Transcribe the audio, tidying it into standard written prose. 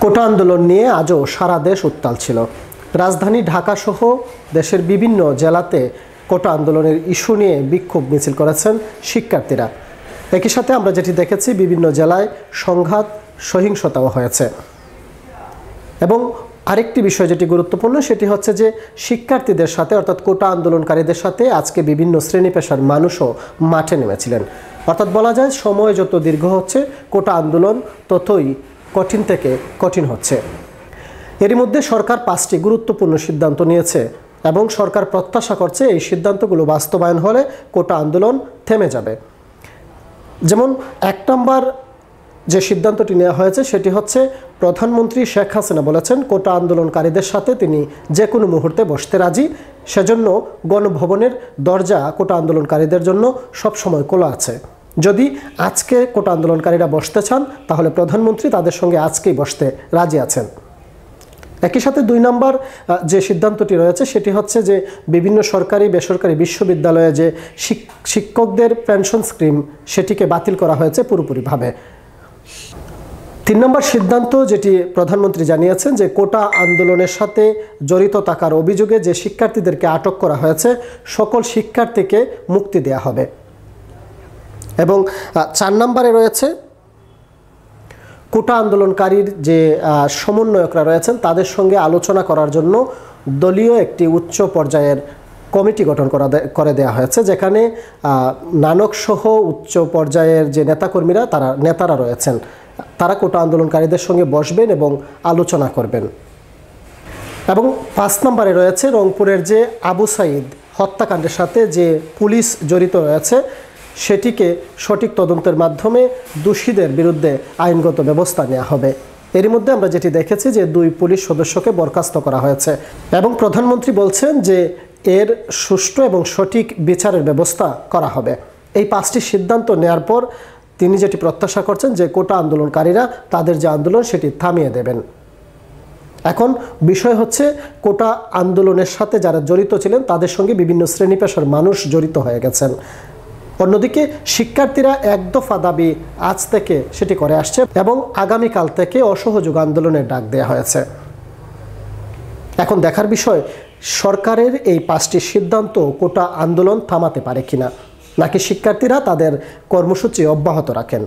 কোটা আন্দোলন নিয়ে আজও সারা দেশ উত্তাল ছিল। রাজধানী ঢাকা সহ দেশের বিভিন্ন জেলাতে কোটা আন্দোলনের ইস্যু নিয়ে বিক্ষোভ মিছিল করেছেন শিক্ষার্থীরা। একই সাথে আমরা যেটি দেখেছি, বিভিন্ন জেলায় সংঘাত সহিংসতাও হয়েছে। এবং আরেকটি বিষয় যেটি গুরুত্বপূর্ণ সেটি হচ্ছে যে শিক্ষার্থীদের সাথে অর্থাৎ কোটা আন্দোলনকারীদের সাথে আজকে বিভিন্ন শ্রেণী পেশার মানুষও মাঠে নেমেছিলেন। অর্থাৎ বলা যায় সময় যত দীর্ঘ হচ্ছে কোটা আন্দোলন ততই কঠিন থেকে কঠিন হচ্ছে। এরই মধ্যে সরকার 5টি গুরুত্বপূর্ণ সিদ্ধান্ত নিয়েছে এবং সরকার প্রত্যাশা করছে এই সিদ্ধান্তগুলো বাস্তবায়ন হলে কোটা আন্দোলন থেমে যাবে। যেমন 1 নম্বর যে সিদ্ধান্তটি নেওয়া হয়েছে সেটি হচ্ছে প্রধানমন্ত্রী শেখ হাসিনা বলেছেন কোটা আন্দোলনকারীদের সাথে তিনি যে কোনো মুহূর্তে বসতে রাজি। সেজন্য গণভবনের দরজা কোটা আন্দোলনকারীদের জন্য সবসময় খোলা আছে। যদি আজকে কোটা আন্দোলনকারীরা বসতে চান তাহলে প্রধানমন্ত্রী তাদের সঙ্গে আজকেই বসতে রাজি আছেন। একই সাথে 2 নম্বর যে সিদ্ধান্তটি রয়েছে সেটি হচ্ছে যে বিভিন্ন সরকারি বেসরকারি বিশ্ববিদ্যালয়ে যে শিক্ষকদের পেনশন স্কিম সেটিকে বাতিল করা হয়েছে পুরোপুরিভাবে। 3 নম্বর সিদ্ধান্ত যেটি প্রধানমন্ত্রী জানিয়েছেন যে কোটা আন্দোলনের সাথে জড়িত থাকার অভিযোগে যে শিক্ষার্থীদেরকে আটক করা হয়েছে সকল শিক্ষার্থীকে মুক্তি দেওয়া হবে। এবং 4 নম্বরে রয়েছে কোটা আন্দোলনকারীর যে সমন্বয়করা রয়েছেন তাদের সঙ্গে আলোচনা করার জন্য দলীয় একটি উচ্চ পর্যায়ের কমিটি গঠন করে দেওয়া হয়েছে, যেখানে নানকসহ উচ্চ পর্যায়ের যে নেতারা রয়েছেন তারা কোটা আন্দোলনকারীদের সঙ্গে বসবেন এবং আলোচনা করবেন। এবং 5 নম্বরে রয়েছে রংপুরের যে আবু সাঈদ হত্যাকাণ্ডের সাথে যে পুলিশ জড়িত রয়েছে সেটিকে সঠিক তদন্তের মাধ্যমে দোষীদের বিরুদ্ধে আইনগত ব্যবস্থা নেওয়া হবে। এর মধ্যে আমরা যেটি দেখেছি যে 2 পুলিশ সদস্যকে বরখাস্ত করা হয়েছে এবং প্রধানমন্ত্রী বলছেন যে এর সুষ্ঠু এবং সঠিক বিচারের ব্যবস্থা করা হবে। এই 5টি সিদ্ধান্ত নেওয়ার পর তিনি যেটি প্রত্যাশা করছেন যে কোটা আন্দোলনকারীরা তাদের যে আন্দোলন সেটি থামিয়ে দেবেন। এখন বিষয় হচ্ছে কোটা আন্দোলনের সাথে যারা জড়িত ছিলেন তাদের সঙ্গে বিভিন্ন শ্রেণী পেশার মানুষ জড়িত হয়ে গেছেন। অন্যদিকে শিক্ষার্থীরা এক দফা দাবি আজ থেকে সেটি করে আসছে এবং আগামীকাল থেকে অসহযোগ আন্দোলনের ডাক দেওয়া হয়েছে। এখন দেখার বিষয় সরকারের এই 5টি সিদ্ধান্ত কোটা আন্দোলন থামাতে পারে কিনা, নাকি শিক্ষার্থীরা তাদের কর্মসূচি অব্যাহত রাখেন।